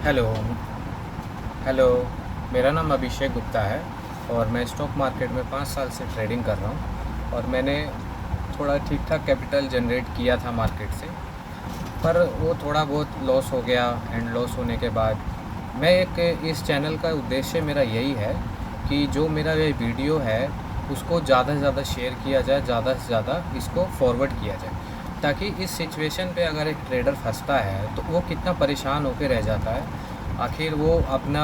Hello hello. मेरा नाम अभिषेक गुप्ता है और मैं स्टॉक मार्केट में 5 साल से ट्रेडिंग कर रहा हूँ। और मैंने थोड़ा ठीक ठाक कैपिटल जनरेट किया था मार्केट से, पर वो थोड़ा बहुत लॉस हो गया। एंड लॉस होने के बाद मैं एक इस चैनल का उद्देश्य मेरा यही है कि जो मेरा ये वीडियो है उसको ज़्यादा से ज़्यादा शेयर किया जाए, ज़्यादा से ज़्यादा इसको फॉरवर्ड किया जाए, ताकि इस सिचुएशन पे अगर एक ट्रेडर फंसता है तो वो कितना परेशान होकर रह जाता है। आखिर वो अपना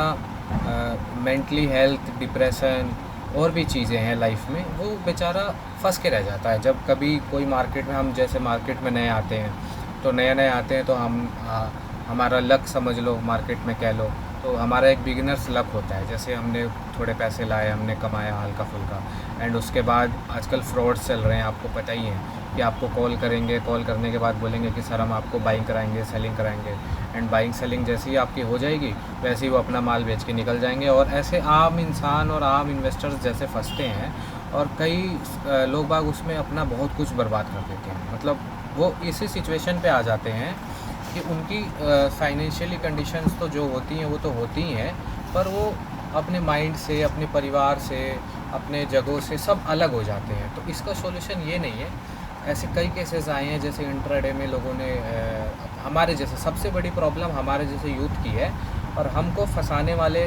मेंटली हेल्थ, डिप्रेशन और भी चीज़ें हैं लाइफ में, वो बेचारा फंस के रह जाता है। जब कभी कोई मार्केट में, हम जैसे मार्केट में नए आते हैं, तो नए नए आते हैं तो हमारा लक समझ लो, मार्केट में कह लो, तो हमारा एक बिगिनर्स लक होता है। जैसे हमने थोड़े पैसे लाए, हमने कमाया हल्का फुल्का, एंड उसके बाद आजकल फ्रॉड्स चल रहे हैं, आपको पता ही है कि आपको कॉल करेंगे, कॉल करने के बाद बोलेंगे कि सर हम आपको बाइंग कराएंगे, सेलिंग कराएंगे। एंड बाइंग सेलिंग जैसे ही आपकी हो जाएगी वैसे ही वो अपना माल बेच के निकल जाएंगे। और ऐसे आम इंसान और आम इन्वेस्टर्स जैसे फंसते हैं, और कई लोग बाग उसमें अपना बहुत कुछ बर्बाद कर देते हैं। मतलब वो इसी सिचुएशन पे आ जाते हैं कि उनकी फाइनेंशियली कंडीशंस तो जो होती हैं वो तो होती ही हैं, पर वो अपने माइंड से, अपने परिवार से, अपने जगहों से सब अलग हो जाते हैं। तो इसका सॉल्यूशन ये नहीं है। ऐसे कई केसेस आए हैं, जैसे इंट्राडे में लोगों ने हमारे जैसे, सबसे बड़ी प्रॉब्लम हमारे जैसे यूथ की है, और हमको फंसाने वाले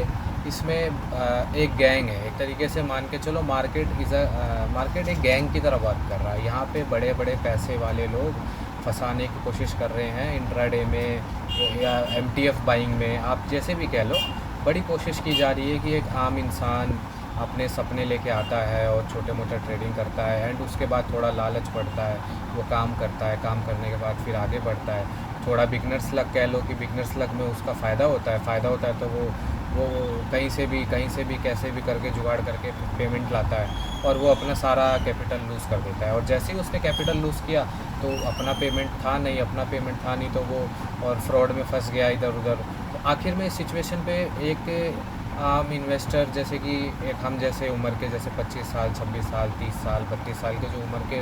इसमें एक गैंग है। एक तरीके से मान के चलो, मार्केट एक गैंग की तरह बात कर रहा है। यहाँ पे बड़े बड़े पैसे वाले लोग फंसाने की कोशिश कर रहे हैं इंट्राडे में या एमटीएफ बाइंग में, आप जैसे भी कह लो। बड़ी कोशिश की जा रही है कि एक आम इंसान अपने सपने लेके आता है और छोटे मोटे ट्रेडिंग करता है, एंड उसके बाद थोड़ा लालच पड़ता है, वो काम करता है, काम करने के बाद फिर आगे बढ़ता है। थोड़ा बिगनर्स लक कह लो कि बिगनर्स लक में उसका फ़ायदा होता है, तो वो कहीं से भी कैसे भी करके जुगाड़ करके पेमेंट लाता है, और वो अपना सारा कैपिटल लूज़ कर देता है। और जैसे ही उसने कैपिटल लूज़ किया तो अपना पेमेंट था नहीं, तो वो और फ्रॉड में फंस गया इधर उधर। तो आखिर में इस सिचुएशन पे एक आम इन्वेस्टर, जैसे कि एक हम जैसे उम्र के, जैसे 25 साल, 26 साल, 30 साल, 32 साल के जो उम्र के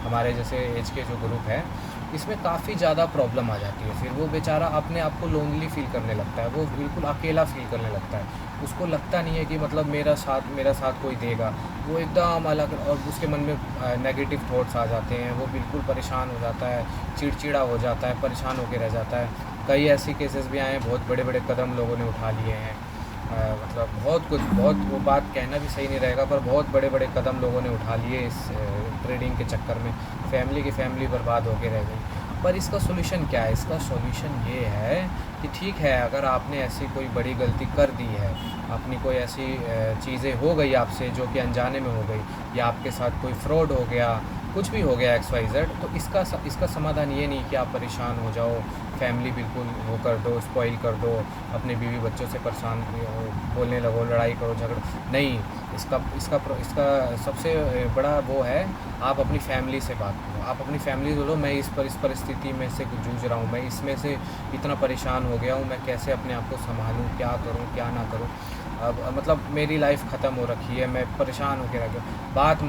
हमारे जैसे एज के जो ग्रुप है, इसमें काफ़ी ज़्यादा प्रॉब्लम आ जाती है। फिर वो बेचारा अपने आप को लोनली फ़ील करने लगता है, वो बिल्कुल अकेला फ़ील करने लगता है। उसको लगता नहीं है कि मतलब मेरा साथ कोई देगा। वो एकदम अलग, और उसके मन में नेगेटिव थॉट्स आ जाते हैं, वो बिल्कुल परेशान हो जाता है, चिड़चिड़ा हो जाता है, परेशान होकर रह जाता है। कई ऐसी केसेस भी आए हैं, बहुत बड़े बड़े कदम लोगों ने उठा लिए हैं। मतलब बहुत वो बात कहना भी सही नहीं रहेगा, पर बहुत बड़े बड़े कदम लोगों ने उठा लिए इस ट्रेडिंग के चक्कर में। फैमिली बर्बाद होके रह गई। पर इसका सॉल्यूशन क्या है? इसका सॉल्यूशन ये है कि ठीक है, अगर आपने ऐसी कोई बड़ी गलती कर दी है, अपनी कोई ऐसी चीज़ें हो गई आपसे जो कि अनजाने में हो गई, या आपके साथ कोई फ्रॉड हो गया, कुछ भी हो गया XYZ, तो इसका समाधान ये नहीं कि आप परेशान हो जाओ, फैमिली बिल्कुल वो कर दो, स्पॉइल कर दो, अपने बीवी बच्चों से परेशान बोलने लगो, लड़ाई करो, झगड़ो। नहीं, इसका सबसे बड़ा वो है, आप अपनी फैमिली से बात करो। आप अपनी फैमिली से बोलो, मैं इस परिस्थिति में से जूझ रहा हूँ, मैं इसमें से इतना परेशान हो गया हूँ, मैं कैसे अपने आप को संभालूँ, क्या करूँ क्या ना करूँ। अब मतलब मेरी लाइफ ख़त्म हो रखी है, मैं परेशान होकर रह गया। बात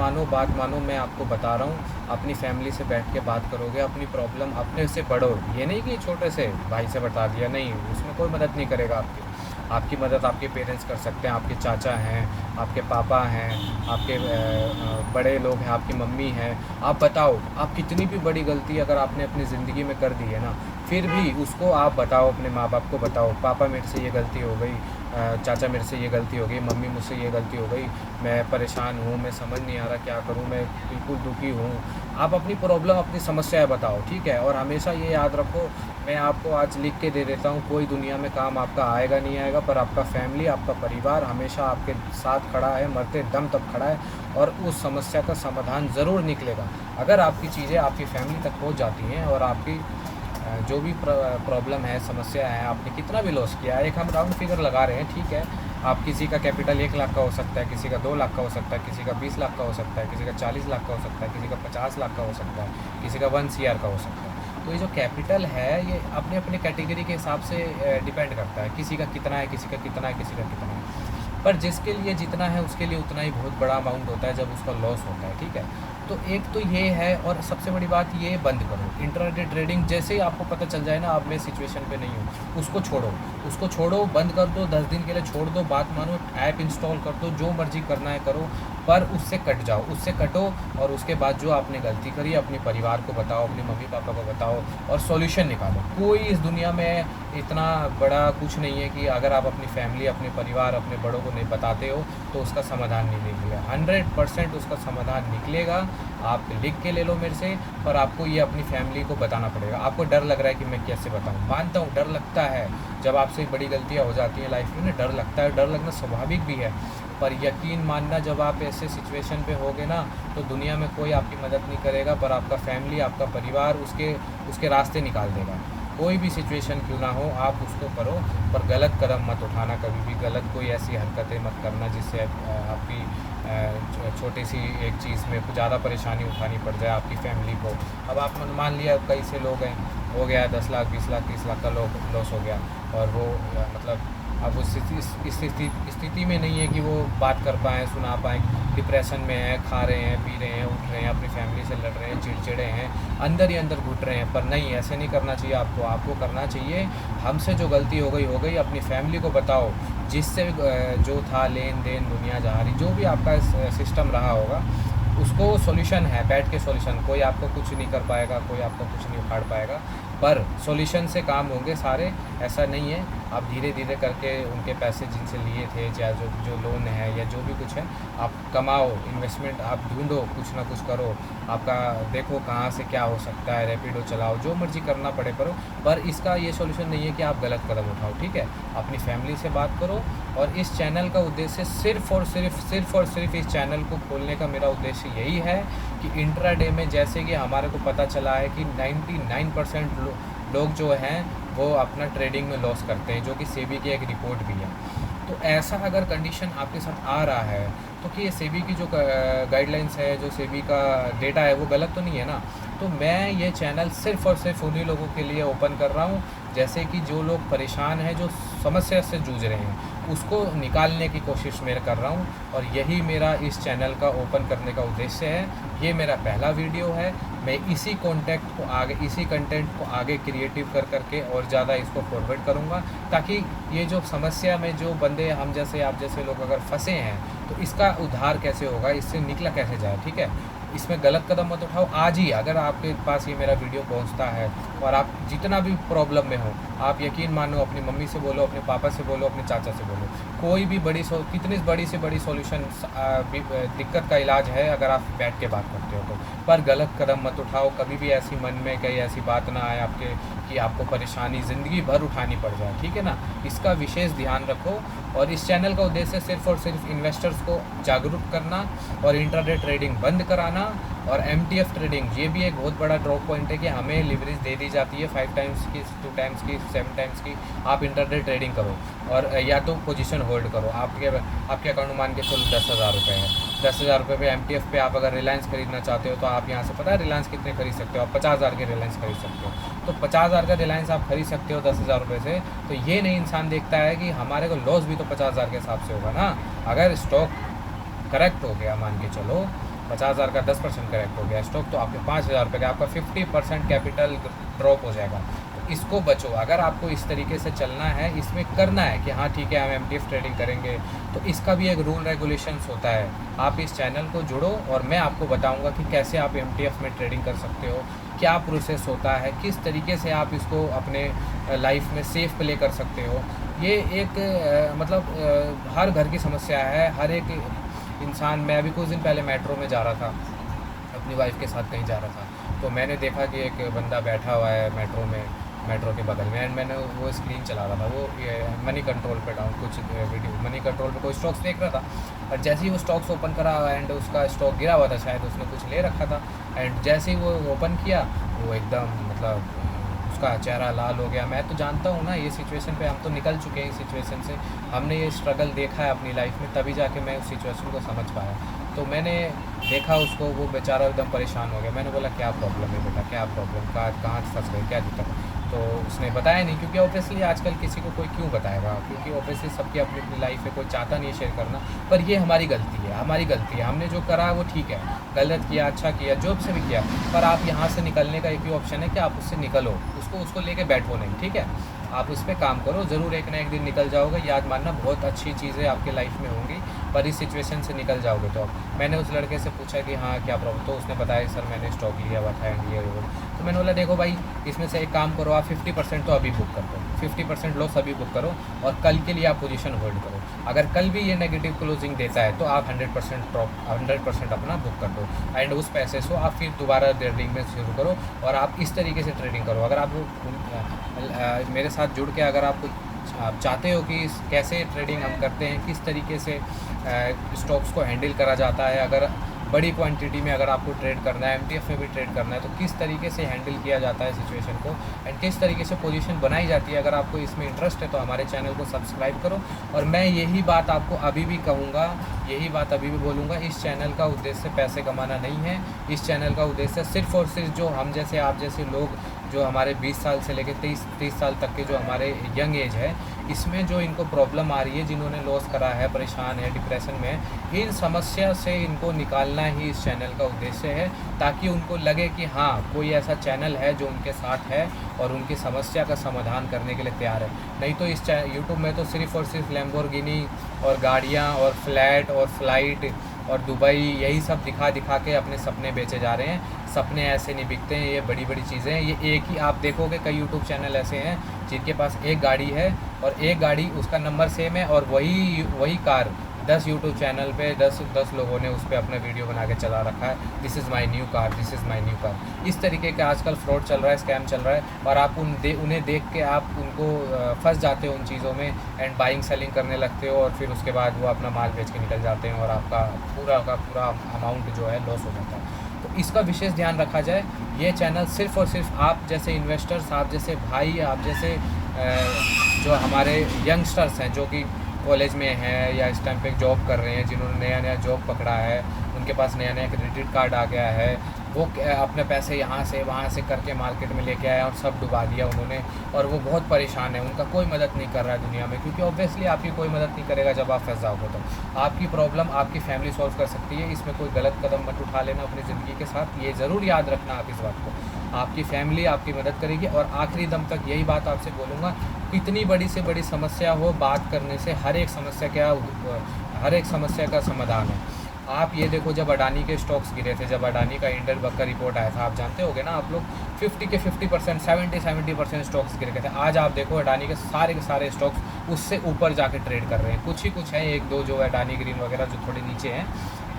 मानो, मैं आपको बता रहा हूँ। अपनी फैमिली से बैठ के बात करोगे, अपनी प्रॉब्लम अपने से पढ़ो। ये नहीं कि छोटे से भाई से बता दिया, नहीं, उसमें कोई मदद नहीं करेगा आपकी। आपकी मदद आपके पेरेंट्स कर सकते हैं, आपके चाचा हैं, आपके पापा हैं, आपके बड़े लोग हैं, आपकी मम्मी हैं। आप बताओ, आप कितनी भी बड़ी गलती अगर आपने अपनी ज़िंदगी में कर दी है ना, फिर भी उसको आप बताओ, अपने माँ बाप को बताओ, पापा मेरे से ये गलती हो गई, चाचा मेरे से ये गलती हो गई, मम्मी मुझसे ये गलती हो गई, मैं परेशान हूँ, मैं समझ नहीं आ रहा क्या करूँ, मैं बिल्कुल दुखी हूँ। आप अपनी प्रॉब्लम, अपनी समस्याएं बताओ, ठीक है। और हमेशा ये याद रखो, मैं आपको आज लिख के दे देता हूँ, कोई दुनिया में काम आपका आएगा नहीं आएगा, पर आपका फैमिली, आपका परिवार हमेशा आपके साथ खड़ा है, मरते दम तक खड़ा है, और उस समस्या का समाधान ज़रूर निकलेगा। अगर आपकी चीज़ें आपकी फैमिली तक पहुँच जाती हैं, और आपकी जो भी प्रॉब्लम है, समस्या है, आपने कितना भी लॉस किया है, एक हम राउंड फिगर लगा रहे हैं, ठीक है। आप किसी का कैपिटल 1 लाख का हो सकता है, किसी का 2 लाख का हो सकता है, किसी का 20 लाख का हो सकता है, किसी का 40 लाख का हो सकता है, किसी का 50 लाख का हो सकता है, किसी का 1 CR का हो सकता है। तो ये जो कैपिटल है, ये अपने अपने कैटेगरी के हिसाब से डिपेंड करता है, किसी का कितना है, किसी का कितना है, किसी का कितना है। पर जिसके लिए जितना है उसके लिए उतना ही बहुत बड़ा अमाउंट होता है जब उसका लॉस होता है, ठीक है। तो एक तो ये है, और सबसे बड़ी बात ये बंद करो इंट्राडे ट्रेडिंग। जैसे ही आपको पता चल जाए ना अब मैं सिचुएशन पे नहीं हूँ, उसको छोड़ो, बंद कर दो, 10 दिन के लिए छोड़ दो, बात मानो, ऐप इंस्टॉल कर दो, जो मर्जी करना है करो, पर उससे कट जाओ, उससे कटो। और उसके बाद जो आपने गलती करी अपने परिवार को बताओ, अपने मम्मी पापा को बताओ और सॉल्यूशन निकालो। कोई इस दुनिया में इतना बड़ा कुछ नहीं है कि अगर आप अपनी फैमिली, अपने परिवार, अपने बड़ों को नहीं बताते हो तो उसका समाधान नहीं निकलेगा। 100% उसका समाधान निकलेगा। आप लिख के ले लो मेरे से, पर आपको ये अपनी फैमिली को बताना पड़ेगा। आपको डर लग रहा है कि मैं कैसे बताऊँ, मानता हूँ डर लगता है, जब आपसे बड़ी गलतियाँ हो जाती हैं लाइफ में ना, डर लगता है, डर लगना स्वाभाविक भी है। पर यकीन मानना, जब आप ऐसे सिचुएशन पे होगे ना तो दुनिया में कोई आपकी मदद नहीं करेगा, पर आपका फैमिली, आपका परिवार उसके रास्ते निकाल देगा। कोई भी सिचुएशन क्यों ना हो आप उसको करो, पर गलत कदम मत उठाना कभी भी, गलत कोई ऐसी हरकतें मत करना जिससे आपकी छोटी सी एक चीज़ में ज़्यादा परेशानी उठानी पड़ जाए आपकी फैमिली को। अब आप मान लिया कई से लोग हैं, हो गया 10 लाख 20 लाख 30 लाख का लॉस हो गया, और वो मतलब अब उस स्थिति में नहीं है कि वो बात कर पाएँ, सुना पाएँ, डिप्रेशन में है, खा रहे हैं, पी रहे हैं, उठ रहे हैं, अपनी फैमिली से लड़ रहे हैं, चिड़चिड़े हैं, अंदर ही अंदर घुट रहे हैं। पर नहीं, ऐसे नहीं करना चाहिए आपको करना चाहिए, हमसे जो गलती हो गई, अपनी फैमिली को बताओ, जिससे जो था लेन देन दुनिया जहारी जो भी आपका सिस्टम रहा होगा उसको सॉल्यूशन है, बैठ के सॉल्यूशन। कोई आपको कुछ नहीं कर पाएगा, कोई आपको कुछ नहीं उखाड़ पाएगा, पर सॉल्यूशन से काम होंगे सारे। ऐसा नहीं है, आप धीरे धीरे करके उनके पैसे जिनसे लिए थे, चाहे जो लोन है या जो भी कुछ है, आप कमाओ, इन्वेस्टमेंट आप ढूंढो, कुछ ना कुछ करो, आपका देखो कहाँ से क्या हो सकता है, रैपिडो चलाओ, जो मर्जी करना पड़े करो। पर इसका ये सॉल्यूशन नहीं है कि आप गलत कदम उठाओ, ठीक है। अपनी फैमिली से बात करो। और इस चैनल का उद्देश्य सिर्फ़ और सिर्फ इस चैनल को खोलने का मेरा उद्देश्य यही है कि इंट्राडे में, जैसे कि हमारे को पता चला है कि 99% लोग जो हैं वो अपना ट्रेडिंग में लॉस करते हैं, जो कि सेबी की एक रिपोर्ट भी है। तो ऐसा अगर कंडीशन आपके साथ आ रहा है तो कि ये सेबी की जो गाइडलाइंस है, जो सेबी का डेटा है, वो गलत तो नहीं है ना। तो मैं ये चैनल सिर्फ़ और सिर्फ उन्हीं लोगों के लिए ओपन कर रहा हूँ, जैसे कि जो लोग परेशान हैं, जो समस्या से जूझ रहे हैं, उसको निकालने की कोशिश मैं कर रहा हूँ। और यही मेरा इस चैनल का ओपन करने का उद्देश्य है। ये मेरा पहला वीडियो है। मैं इसी कंटेंट को आगे क्रिएटिव करके और ज़्यादा इसको फॉरवर्ड करूँगा, ताकि ये जो समस्या में जो बंदे हम जैसे आप जैसे लोग अगर फंसे हैं तो इसका उद्धार कैसे होगा, इससे निकला कैसे जाए, ठीक है। इसमें गलत कदम मत उठाओ। आज ही अगर आपके पास ये मेरा वीडियो पहुंचता है और आप जितना भी प्रॉब्लम में हो, आप यकीन मानो अपनी मम्मी से बोलो, अपने पापा से बोलो, अपने चाचा से बोलो, कोई भी कितनी बड़ी से बड़ी सॉल्यूशन दिक्कत का इलाज है अगर आप बैठ के बात करते हो तो। पर गलत कदम मत उठाओ कभी भी। ऐसी मन में कहीं ऐसी बात ना आए आपके कि आपको परेशानी ज़िंदगी भर उठानी पड़ जाए, ठीक है ना। इसका विशेष ध्यान रखो। और इस चैनल का उद्देश्य सिर्फ और सिर्फ इन्वेस्टर्स को जागरूक करना और इंट्राडे ट्रेडिंग बंद कराना। और MTF ट्रेडिंग, ये भी एक बहुत बड़ा ड्रॉप पॉइंट है कि हमें लिवरेज दे दी जाती है 5 टाइम्स की, 2 टाइम्स की, 7 टाइम्स की। आप इंट्राडे ट्रेडिंग करो और या तो पोजीशन होल्ड करो। आपके अकाउंट मान के चलो 10,000 रुपये है, 10,000 रुपये पे MTF पे आप अगर रिलायंस खरीदना चाहते हो तो आप यहाँ से पता है रिलायंस कितने खरीद सकते हो, आप 50,000 के रिलायंस खरीद सकते हो। तो 50,000 का रिलायंस आप खरीद सकते हो 10,000 रुपये से। तो ये नहीं इंसान देखता है कि हमारे को लॉस भी तो 50,000 के हिसाब से होगा ना। अगर स्टॉक करेक्ट हो गया, मान के चलो 50,000 का 10% करेक्ट हो गया स्टॉक, तो आपके 5,000 रुपये का आपका 50% कैपिटल ड्रॉप हो जाएगा। तो इसको बचो। अगर आपको इस तरीके से चलना है, इसमें करना है कि हाँ ठीक है हम MTF ट्रेडिंग करेंगे, तो इसका भी एक रूल रेगुलेशंस होता है। आप इस चैनल को जुड़ो और मैं आपको बताऊंगा कि कैसे आप MTF में ट्रेडिंग कर सकते हो, क्या प्रोसेस होता है, किस तरीके से आप इसको अपने लाइफ में सेफ प्ले कर सकते हो। ये एक हर घर की समस्या है, हर एक इंसान। मैं अभी कुछ दिन पहले मेट्रो में जा रहा था, अपनी वाइफ के साथ कहीं जा रहा था, तो मैंने देखा कि एक बंदा बैठा हुआ है मेट्रो के बगल में। एंड मैंने वो स्क्रीन चला रहा था, वो मनी कंट्रोल पे डाउन कुछ वीडियो मनी कंट्रोल पे कोई स्टॉक्स देख रहा था। और जैसे ही वो स्टॉक्स ओपन करा एंड उसका स्टॉक गिरा हुआ था, शायद उसने कुछ ले रखा था, एंड जैसे ही वो ओपन किया वो एकदम उसका चेहरा लाल हो गया। मैं तो जानता हूँ ना ये सिचुएशन पे, हम तो निकल चुके हैं इस सिचुएशन से, हमने ये स्ट्रगल देखा है अपनी लाइफ में, तभी जाके मैं उस सिचुएशन को समझ पाया। तो मैंने देखा उसको, वो बेचारा एकदम परेशान हो गया। मैंने बोला क्या प्रॉब्लम है बेटा, क्या प्रॉब्लम, कहाँ फंस गए, क्या दिक्कत है। तो उसने बताया नहीं, क्योंकि ऑब्वियसली आजकल किसी को कोई क्यों बताएगा, क्योंकि ऑब्वियसली सबकी अपनी अपनी लाइफ है, कोई चाहता नहीं है शेयर करना। पर ये हमारी गलती है, हमारी गलती है, हमने जो करा वो ठीक है, गलत किया अच्छा किया जो से भी किया, पर आप यहाँ से निकलने का एक ही ऑप्शन है कि आप उससे निकलो, उसको लेके बैठो नहीं, ठीक है। आप उस पर काम करो, ज़रूर एक ना एक दिन निकल जाओगे, याद मानना बहुत अच्छी चीज़ें आपके लाइफ में होंगी, पर इस सिचुएशन से निकल जाओगे। तो मैंने उस लड़के से पूछा कि हाँ क्या प्रॉब्लम, तो उसने बताया सर मैंने स्टॉक लिया हुआ था एंड ये वो। तो मैंने बोला देखो भाई, इसमें से एक काम करो, आप 50% तो अभी बुक कर दो, 50% लॉस अभी बुक करो और कल के लिए आप पोजीशन होल्ड करो। अगर कल भी ये नेगेटिव क्लोजिंग देता है तो आप 100% अपना बुक कर दो एंड उस पैसे से आप फिर दोबारा ट्रेडिंग में शुरू करो और आप इस तरीके से ट्रेडिंग करो। अगर आप मेरे साथ जुड़ के अगर आप चाहते हो कि कैसे ट्रेडिंग हम करते हैं, किस तरीके से स्टॉक्स को हैंडल करा जाता है, अगर बड़ी क्वांटिटी में अगर आपको ट्रेड करना है, एमटीएफ में भी ट्रेड करना है, तो किस तरीके से हैंडल किया जाता है सिचुएशन को एंड किस तरीके से पोजीशन बनाई जाती है, अगर आपको इसमें इंटरेस्ट है तो हमारे चैनल को सब्सक्राइब करो। और मैं यही बात आपको अभी भी कहूँगा, यही बात अभी भी बोलूँगा, इस चैनल का उद्देश्य पैसे कमाना नहीं है। इस चैनल का उद्देश्य सिर्फ़ और सिर्फ जो हम जैसे आप जैसे लोग जो हमारे 20 साल से लेकर 30 साल तक के जो हमारे यंग एज है, इसमें जो इनको प्रॉब्लम आ रही है, जिन्होंने लॉस करा है, परेशान है, डिप्रेशन में है, इन समस्या से इनको निकालना ही इस चैनल का उद्देश्य है, ताकि उनको लगे कि हाँ कोई ऐसा चैनल है जो उनके साथ है और उनकी समस्या का समाधान करने के लिए तैयार है। नहीं तो इस यूट्यूब में तो सिर्फ़ और सिर्फ लैम्बोर्गिनी और गाड़ियाँ और फ्लैट और फ्लाइट और दुबई, यही सब दिखा दिखा के अपने सपने बेचे जा रहे हैं। सपने ऐसे नहीं बिकते हैं, ये बड़ी बड़ी चीज़ें हैं। ये एक ही आप देखोगे, कई यूट्यूब चैनल ऐसे हैं जिनके पास एक गाड़ी है और एक गाड़ी उसका नंबर सेम है और वही कार 10 यूट्यूब चैनल पे 10 लोगों ने उस पर अपना वीडियो बना के चला रखा है, this is my new car, this is my new car. इस तरीके का आजकल फ्रॉड चल रहा है, स्कैम चल रहा है और आप उन्हें देख के आप उनको फंस जाते हो उन चीज़ों में एंड बाइंग सेलिंग करने लगते हो और फिर उसके बाद वो अपना माल बेच के निकल जाते हैं और आपका पूरा का पूरा अमाउंट जो है लॉस हो जाता है। तो इसका विशेष ध्यान रखा जाए। ये चैनल सिर्फ़ और सिर्फ आप जैसे इन्वेस्टर्स, आप जैसे भाई, आप जैसे जो हमारे यंगस्टर्स हैं जो कि कॉलेज में हैं या इस टाइम पे जॉब कर रहे हैं, जिन्होंने नया जॉब पकड़ा है, उनके पास नया क्रेडिट कार्ड आ गया है, वो अपने पैसे यहाँ से वहाँ से करके मार्केट में लेके आए और सब डुबा दिया उन्होंने और वो बहुत परेशान है। उनका कोई मदद नहीं कर रहा है दुनिया में, क्योंकि ऑब्वियसली आपकी कोई मदद नहीं करेगा जब आप फंस जाओगे। तो आपकी प्रॉब्लम आपकी फैमिली सॉल्व कर सकती है, इसमें कोई गलत कदम मत उठा लेना अपनी ज़िंदगी के साथ। ये ज़रूर याद रखना आप इस बात को, आपकी फैमिली आपकी मदद करेगी। और आखिरी दम तक यही बात आपसे बोलूँगा, इतनी बड़ी से बड़ी समस्या हो, बात करने से हर एक समस्या का समाधान है। आप ये देखो, जब अडानी के स्टॉक्स गिरे थे, जब अडानी का इंडरबग का रिपोर्ट आया था, आप जानते होगे ना आप लोग, 50% 70% स्टॉक्स गिर गए थे। आज आप देखो अडानी के सारे स्टॉक्स उससे ऊपर जाके ट्रेड कर रहे हैं। कुछ हैं, एक दो जो है अडानी ग्रीन वगैरह जो थोड़े नीचे हैं,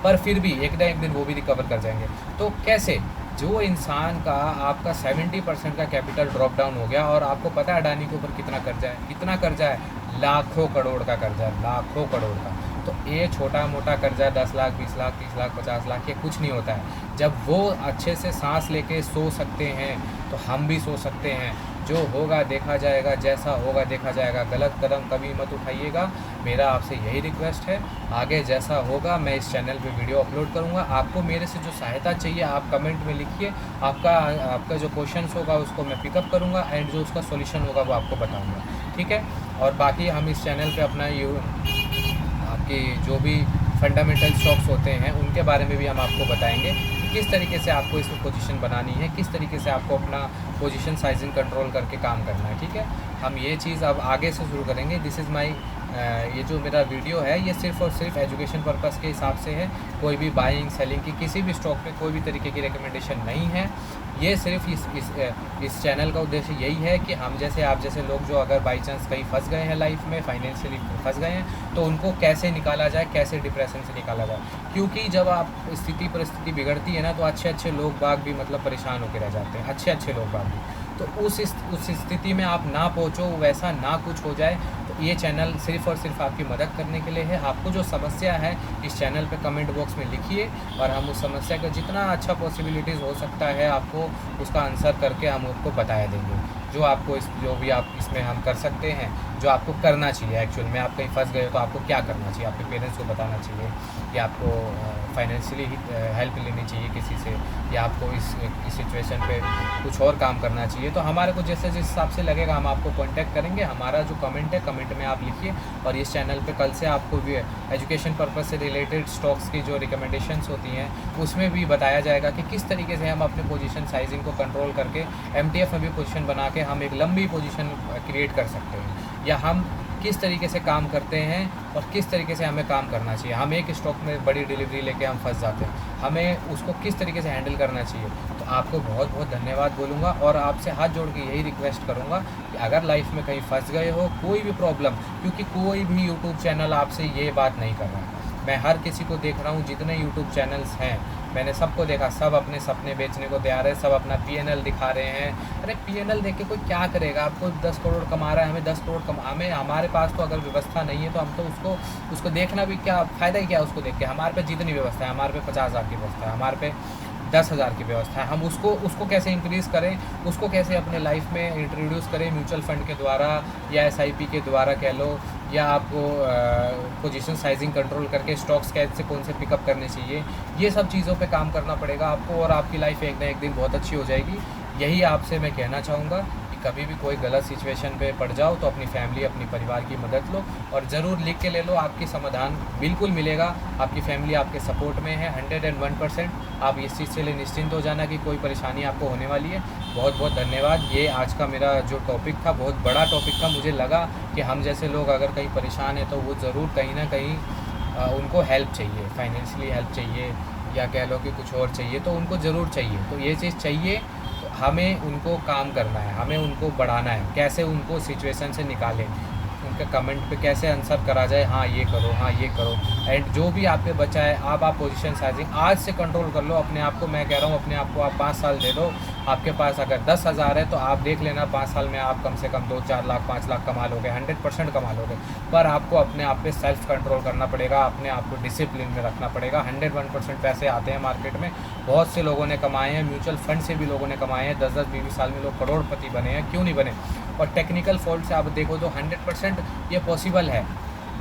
पर फिर भी एक ना एक दिन वो भी रिकवर कर जाएंगे। तो कैसे, जो इंसान का आपका 70% का कैपिटल ड्रॉप डाउन हो गया और आपको पता है अडानी के ऊपर कितना कर्जा है, लाखों करोड़ का कर्जा है, लाखों करोड़ का। तो ये छोटा मोटा कर्जा 10 लाख 20 लाख 30 लाख 50 लाख ये कुछ नहीं होता है। जब वो अच्छे से सांस लेके सो सकते हैं तो हम भी सो सकते हैं। जो होगा देखा जाएगा, जैसा होगा देखा जाएगा। गलत कदम कभी मत उठाइएगा, मेरा आपसे यही रिक्वेस्ट है। आगे जैसा होगा मैं इस चैनल पे वीडियो अपलोड करूँगा। आपको मेरे से जो सहायता चाहिए आप कमेंट में लिखिए, आपका जो क्वेश्चंस होगा उसको मैं पिकअप करूँगा एंड जो उसका सॉल्यूशन होगा वो आपको बताऊँगा, ठीक है। और बाकी हम इस चैनल पे अपना आपकी जो भी फंडामेंटल स्टॉक्स होते हैं उनके बारे में भी हम आपको बताएंगे कि किस तरीके से आपको इसमें पोजीशन बनानी है, किस तरीके से आपको अपना पोजीशन साइजिंग कंट्रोल करके काम करना है, ठीक है। हम ये चीज़ अब आगे से शुरू करेंगे। दिस इज़ माई ये जो मेरा वीडियो है ये सिर्फ़ और सिर्फ एजुकेशन पर्पस के हिसाब से है। कोई भी बाइंग सेलिंग की किसी भी स्टॉक पे कोई भी तरीके की रिकमेंडेशन नहीं है। ये सिर्फ इस चैनल का उद्देश्य यही है कि हम जैसे आप जैसे लोग जो अगर बाई चांस कहीं फंस गए हैं लाइफ में, फाइनेंशियली फंस गए हैं, तो उनको कैसे निकाला जाए, कैसे डिप्रेशन से निकाला जाए। क्योंकि जब आप परिस्थिति बिगड़ती है ना तो अच्छे लोग बाग भी मतलब परेशान होकर रह जाते हैं, अच्छे लोग बाग भी। तो उस स्थिति में आप ना पहुँचो, वैसा ना कुछ हो जाए, तो ये चैनल सिर्फ़ और सिर्फ आपकी मदद करने के लिए है। आपको जो समस्या है इस चैनल पे कमेंट बॉक्स में लिखिए और हम उस समस्या का जितना अच्छा पॉसिबिलिटीज़ हो सकता है आपको उसका आंसर करके हम आपको बताया देंगे। जो आपको जो भी आप इसमें हम कर सकते हैं, जो आपको करना चाहिए एक्चुअल में। आप कहीं फंस गए हो तो आपको क्या करना चाहिए, आपके पेरेंट्स को बताना चाहिए या आपको फाइनेंशियली हेल्प लेनी चाहिए किसी से, या आपको इस सिचुएशन पे कुछ और काम करना चाहिए, तो हमारे को जैसे जिस हिसाब से लगेगा हम आपको कांटेक्ट करेंगे। हमारा जो कमेंट है, कमेंट में आप लिखिए, और इस चैनल पे कल से आपको भी एजुकेशन पर्पस से रिलेटेड स्टॉक्स की जो रिकमेंडेशंस होती हैं उसमें भी बताया जाएगा कि किस तरीके से हम अपने पोजीशन साइजिंग को कंट्रोल करके एमटीएफ में भी पोजीशन बना के हम एक लंबी पोजीशन क्रिएट कर सकते हैं, या हम किस तरीके से काम करते हैं और किस तरीके से हमें काम करना चाहिए। हम एक स्टॉक में बड़ी डिलीवरी लेके हम फंस जाते हैं, हमें उसको किस तरीके से हैंडल करना चाहिए। तो आपको बहुत बहुत धन्यवाद बोलूँगा, और आपसे हाथ जोड़ के यही रिक्वेस्ट करूँगा कि अगर लाइफ में कहीं फंस गए हो, कोई भी प्रॉब्लम, क्योंकि कोई भी यूट्यूब चैनल आपसे ये बात नहीं कर रहा है। मैं हर किसी को देख रहा हूँ, जितने यूट्यूब चैनल्स हैं मैंने सबको देखा, सब अपने सपने बेचने को तैयार है, सब अपना पीएनएल दिखा रहे हैं। अरे पीएनएल देख के कोई क्या करेगा? आपको 10 करोड़ कमा रहा है, हमें 10 करोड़ हमें हमारे पास तो अगर व्यवस्था नहीं है तो हम तो उसको देखना भी क्या फ़ायदा ही क्या है उसको देख के। हमारे पे जितनी व्यवस्था है, हमारे पे 50,000 की व्यवस्था है, हमारे पे 10,000 की व्यवस्था है, हम उसको कैसे इंक्रीज़ करें, उसको कैसे अपने लाइफ में इंट्रोड्यूस करें, म्यूचुअल फ़ंड के द्वारा या एसआईपी के द्वारा कह लो, या आपको पोजीशन साइजिंग कंट्रोल करके स्टॉक्स कैसे कौन से पिकअप करने चाहिए, ये सब चीज़ों पे काम करना पड़ेगा आपको, और आपकी लाइफ एक ना एक दिन बहुत अच्छी हो जाएगी। यही आपसे मैं कहना चाहूँगा कि कभी भी कोई गलत सिचुएशन पे पड़ जाओ तो अपनी फैमिली, अपनी परिवार की मदद लो, और ज़रूर लिख के ले लो, आपकी समाधान बिल्कुल मिलेगा। आपकी फैमिली आपके सपोर्ट में है 101%। आप इस चीज़ से लिए निश्चिंत हो जाना कि कोई परेशानी आपको होने वाली है। बहुत बहुत धन्यवाद। ये आज का मेरा जो टॉपिक था बहुत बड़ा टॉपिक था, मुझे लगा कि हम जैसे लोग अगर कहीं परेशान हैं तो वो ज़रूर कहीं ना कहीं उनको हेल्प चाहिए, फाइनेंशियली हेल्प चाहिए, या कह लो कि कुछ और चाहिए, तो उनको ज़रूर चाहिए। तो ये चीज़ चाहिए तो हमें उनको काम करना है, हमें उनको बढ़ाना है। कैसे उनको सिचुएशन से निकालें, उनके कमेंट पे कैसे आंसर करा जाए, हाँ ये करो, हाँ ये करो। एंड जो भी आप पे बचा है, आप पोजीशन साइजिंग आज से कंट्रोल कर लो अपने आप को। मैं कह रहा हूँ अपने आप को आप 5 साल दे दो। आपके पास अगर 10,000 है तो आप देख लेना 5 साल में आप कम से कम 2-4 लाख 5 लाख कमा लोगे, 100% कमा लोगे। पर आपको अपने आप पे सेल्फ कंट्रोल करना पड़ेगा, अपने आप को डिसिप्लिन में रखना पड़ेगा। 101% पैसे आते हैं मार्केट में, बहुत से लोगों ने कमाए हैं, म्यूचुअल फंड से भी लोगों ने कमाए हैं। 10-10, 20-20 साल में लोग करोड़पति बने हैं, क्यों नहीं बने? और टेक्निकल फॉल्ट से आप देखो तो 100% ये पॉसिबल है।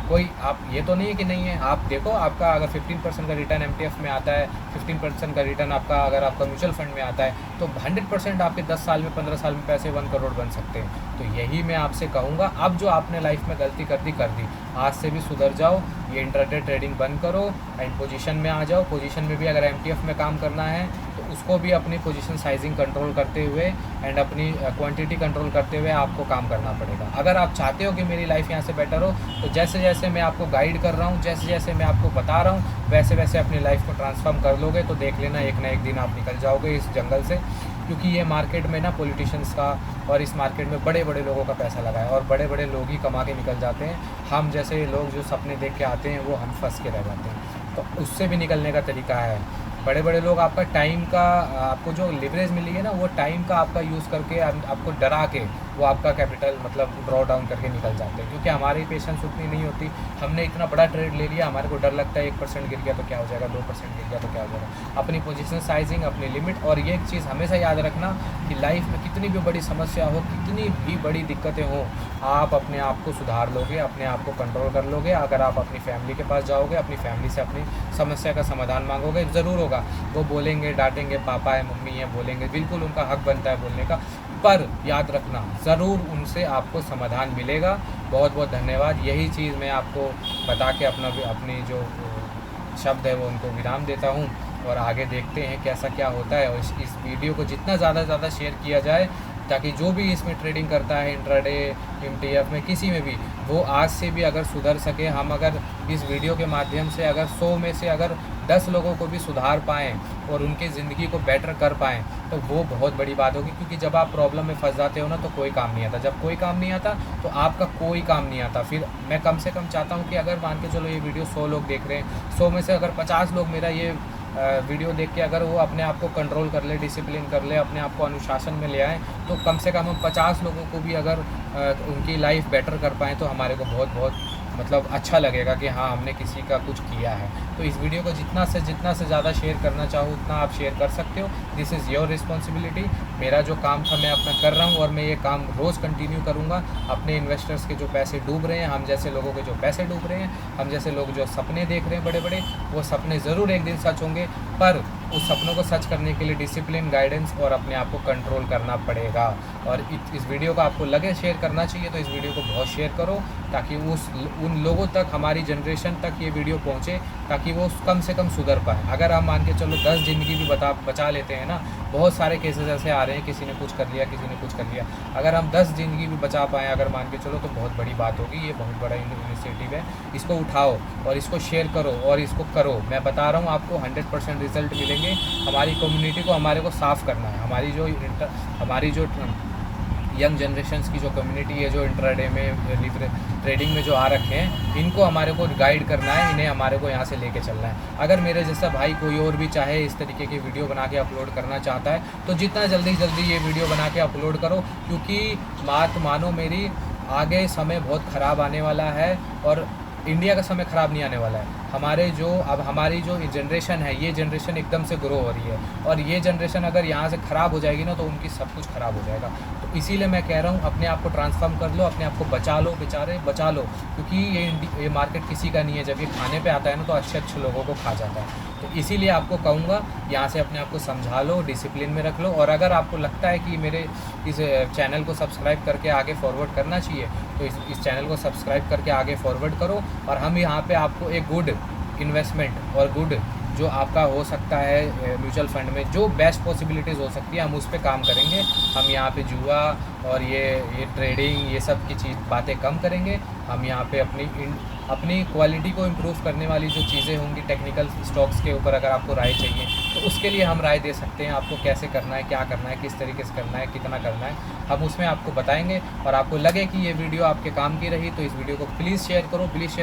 कोई आप ये तो नहीं है कि नहीं है। आप देखो, आपका अगर 15% का रिटर्न एमटीएफ में आता है, 15% का रिटर्न आपका अगर आपका म्यूचुअल फंड में आता है, तो 100% आपके 10 साल में 15 साल में पैसे 1 करोड़ बन सकते हैं। तो यही मैं आपसे कहूँगा, अब जो आपने लाइफ में गलती कर दी, आज से भी सुधर जाओ। ये इंट्राडे ट्रेडिंग बंद करो एंड पोजीशन में आ जाओ। पोजीशन में भी अगर एमटीएफ में काम करना है तो उसको भी अपनी पोजीशन साइजिंग कंट्रोल करते हुए एंड अपनी क्वांटिटी कंट्रोल करते हुए आपको काम करना पड़ेगा। अगर आप चाहते हो कि मेरी लाइफ यहाँ से बेटर हो, तो जैसे जैसे मैं आपको गाइड कर रहा हूँ, जैसे जैसे मैं आपको बता रहा हूँ, वैसे वैसे अपनी लाइफ को ट्रांसफॉर्म कर लोगे तो देख लेना एक ना एक दिन आप निकल जाओगे इस जंगल से। क्योंकि ये मार्केट में ना पॉलिटिशियंस का और इस मार्केट में बड़े बड़े लोगों का पैसा लगा है, और बड़े बड़े लोग ही कमा के निकल जाते हैं। हम जैसे लोग जो सपने देख के आते हैं वो हम फंस के रह जाते हैं। तो उससे भी निकलने का तरीका है। बड़े बड़े लोग आपका टाइम का, आपको जो लिवरेज मिली है ना, वो टाइम का आपका यूज़ करके आपको डरा के वो आपका कैपिटल मतलब ड्रॉ डाउन करके निकल जाते हैं। क्योंकि हमारी पेशेंस उतनी नहीं होती। हमने इतना बड़ा ट्रेड ले लिया, हमारे को डर लगता है 1% गिर गया तो क्या हो जाएगा, 2% गिर गया तो क्या हो जाएगा। अपनी पोजीशन साइजिंग, अपनी लिमिट, और ये चीज़ हमेशा याद रखना कि लाइफ में कितनी भी बड़ी समस्या हो, कितनी भी बड़ी दिक्कतें हों, आप अपने आप को सुधार लोगे, अपने आप को कंट्रोल कर लोगे। अगर आप अपनी फैमिली के पास जाओगे, अपनी फैमिली से अपनी समस्या का समाधान मांगोगे, ज़रूर होगा। वो बोलेंगे, डांटेंगे, पापा है, मम्मी है, बोलेंगे, बिल्कुल उनका हक बनता है बोलने का, पर याद रखना ज़रूर उनसे आपको समाधान मिलेगा। बहुत बहुत धन्यवाद। यही चीज़ मैं आपको बता के अपनी जो शब्द है वो उनको विराम देता हूँ, और आगे देखते हैं कैसा क्या होता है। और इस वीडियो को जितना ज़्यादा शेयर किया जाए, ताकि जो भी इसमें ट्रेडिंग करता है इंट्राडे, एमटीएफ में, किसी में भी, वो आज से भी अगर सुधर सके। हम अगर इस वीडियो के माध्यम से अगर 100 में से अगर 10 लोगों को भी सुधार पाएँ और उनकी ज़िंदगी को बेटर कर पाएँ, तो वो बहुत बड़ी बात होगी। क्योंकि जब आप प्रॉब्लम में फंस जाते हो ना, तो कोई काम नहीं आता। जब कोई काम नहीं आता तो आपका कोई काम नहीं आता। फिर मैं कम से कम चाहता हूँ कि अगर मान के चलो ये वीडियो 100 लोग देख रहे हैं, 100 में से अगर 50 लोग मेरा ये वीडियो देख के अगर वो अपने आप को कंट्रोल कर ले, डिसिप्लिन कर ले, अपने आप को अनुशासन में ले आए, तो कम से कम हम 50 लोगों को भी अगर उनकी लाइफ बेटर कर पाएँ तो हमारे को बहुत बहुत मतलब अच्छा लगेगा कि हाँ, हमने किसी का कुछ किया है। तो इस वीडियो को जितना से ज़्यादा शेयर करना चाहो उतना आप शेयर कर सकते हो। This is your responsibility. मेरा जो काम था मैं अपना कर रहा हूँ, और मैं ये काम रोज़ कंटिन्यू करूँगा। अपने इन्वेस्टर्स के जो पैसे डूब रहे हैं, हम जैसे लोगों के जो पैसे डूब रहे हैं, हम जैसे लोग जो सपने देख रहे हैं बड़े बड़े, वो सपने ज़रूर एक दिन सच होंगे। पर उस सपनों को सच करने के लिए डिसिप्लिन, गाइडेंस और अपने आप को कंट्रोल करना पड़ेगा। और इस वीडियो को आपको लगे शेयर करना चाहिए तो इस वीडियो को बहुत शेयर करो, ताकि उन लोगों तक, हमारी जनरेशन तक ये वीडियो पहुँचे, ताकि वो कम से कम सुधर पाए। अगर हम मान के चलो 10 ज़िंदगी भी बचा लेते हैं ना, बहुत सारे केसेस ऐसे आ रहे हैं, किसी ने कुछ कर लिया, किसी ने कुछ कर लिया, अगर हम 10 ज़िंदगी भी बचा पाएँ अगर मान के चलो, तो बहुत बड़ी बात होगी। ये बहुत बड़ा इनिशिएटिव है, इसको उठाओ और इसको शेयर करो और इसको करो। मैं बता रहा हूँ आपको 100% रिज़ल्ट मिलेंगे। हमारी कम्युनिटी को हमारे को साफ़ करना है। हमारी जो यंग जनरेशन्स की जो कम्युनिटी है, जो इंट्राडे में ट्रेडिंग में जो आ रखे हैं, इनको हमारे को गाइड करना है, इन्हें हमारे को यहाँ से लेके चलना है। अगर मेरे जैसा भाई कोई और भी चाहे इस तरीके की वीडियो बना के अपलोड करना चाहता है, तो जितना जल्दी ये वीडियो बना के अपलोड करो, क्योंकि बात मानो मेरी, आगे समय बहुत ख़राब आने वाला है और इंडिया का समय ख़राब नहीं आने वाला है। हमारी जो जनरेशन है, ये जनरेशन एकदम से ग्रो हो रही है, और ये जनरेशन अगर यहाँ से ख़राब हो जाएगी ना, तो उनकी सब कुछ ख़राब हो जाएगा। तो इसीलिए मैं कह रहा हूँ, अपने आप को ट्रांसफॉर्म कर लो, अपने आप को बचा लो, बेचारे बचा लो, क्योंकि ये मार्केट किसी का नहीं है। जब ये खाने पे आता है ना, तो अच्छे लोगों को खा जाता है। तो इसीलिए आपको कहूँगा, यहाँ से अपने आप को समझा लो, डिसिप्लिन में रख लो। और अगर आपको लगता है कि मेरे इस चैनल को सब्सक्राइब करके आगे फॉरवर्ड करना चाहिए, तो इस चैनल को सब्सक्राइब करके आगे फॉरवर्ड करो। और हम यहाँ पे आपको एक गुड इन्वेस्टमेंट और गुड जो आपका हो सकता है म्यूचुअल फंड में जो बेस्ट पॉसिबिलिटीज़ हो सकती है, हम उस पर काम करेंगे। हम यहाँ पे जुआ और ये ट्रेडिंग, ये सब की बातें कम करेंगे। हम यहाँ पे अपनी क्वालिटी को इम्प्रूव करने वाली जो चीज़ें होंगी, टेक्निकल स्टॉक्स के ऊपर अगर आपको राय चाहिए, तो उसके लिए हम राय दे सकते हैं। आपको कैसे करना है, क्या करना है, किस तरीके से करना है, कितना करना है, हम उसमें आपको बताएंगे। और आपको लगे कि ये वीडियो आपके काम की रही, तो इस वीडियो को प्लीज़ शेयर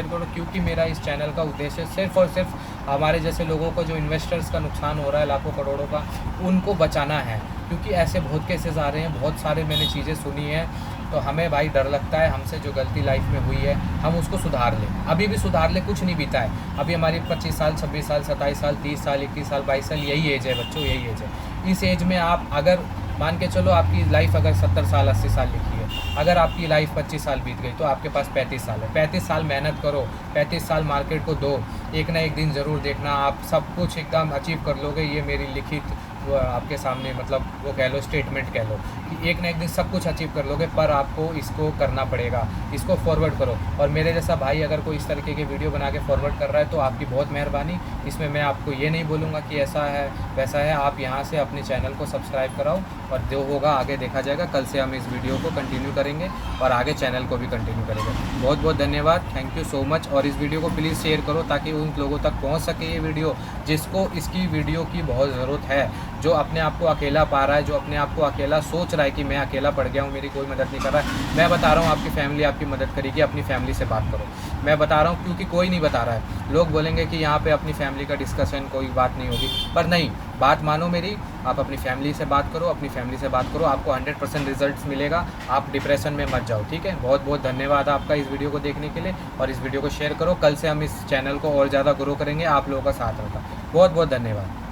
करो, क्योंकि मेरा इस चैनल का उद्देश्य सिर्फ़ और सिर्फ हमारे जैसे लोगों को, जो इन्वेस्टर्स का नुकसान हो रहा है लाखों करोड़ों का, उनको बचाना है। क्योंकि ऐसे बहुत केसेस आ रहे हैं, बहुत सारे मैंने चीज़ें सुनी हैं, तो हमें भाई डर लगता है, हमसे जो गलती लाइफ में हुई है हम उसको सुधार लें। अभी भी सुधार लें, कुछ नहीं बीता है। अभी हमारी 25 साल, 26 साल, 27 साल, 30 साल, 21 साल, 22 साल, यही एज है बच्चों, यही एज है। इस एज में आप अगर मान के चलो, आपकी लाइफ अगर 70 साल, 80 साल लिखी है, अगर आपकी लाइफ 25 साल बीत गई, तो आपके पास 35 साल है। 35 साल मेहनत करो, 35 साल मार्केट को दो, एक ना एक दिन ज़रूर देखना आप सब कुछ एकदम अचीव कर लोगे। ये मेरी लिखित आपके सामने, मतलब वो कह लो, स्टेटमेंट कह लो कि एक ना एक दिन सब कुछ अचीव कर लोगे, पर आपको इसको करना पड़ेगा, इसको फॉरवर्ड करो। और मेरे जैसा भाई अगर कोई इस तरीके की वीडियो बना के फॉरवर्ड कर रहा है, तो आपकी बहुत मेहरबानी। इसमें मैं आपको ये नहीं बोलूँगा कि ऐसा है वैसा है। आप यहाँ से अपने चैनल को सब्सक्राइब कराओ, और जो होगा आगे देखा जाएगा। कल से हम इस वीडियो को कंटिन्यू करेंगे और आगे चैनल को भी कंटिन्यू करेंगे। बहुत बहुत धन्यवाद, थैंक यू सो मच। और इस वीडियो को प्लीज़ शेयर करो, ताकि उन लोगों तक पहुँच सके ये वीडियो, जिसको इसकी वीडियो की बहुत ज़रूरत है, जो अपने आप को अकेला पा रहा है, जो अपने आप को अकेला सोच रहा है कि मैं अकेला पड़ गया हूँ, मेरी कोई मदद नहीं कर रहा है। मैं बता रहा हूँ, आपकी फैमिली आपकी मदद करेगी। अपनी फैमिली से बात करो, मैं बता रहा हूँ, क्योंकि कोई नहीं बता रहा है। लोग बोलेंगे कि यहाँ पे अपनी फैमिली का डिस्कशन, कोई बात नहीं होगी, पर नहीं, बात मानो मेरी, आप अपनी फैमिली से बात करो, आपको 100% रिजल्ट्स मिलेगा। आप डिप्रेशन में मत जाओ, ठीक है। बहुत बहुत धन्यवाद आपका इस वीडियो को देखने के लिए, और इस वीडियो को शेयर करो। कल से हम इस चैनल को और ज़्यादा ग्रो करेंगे, आप लोगों का साथ होगा। बहुत बहुत धन्यवाद।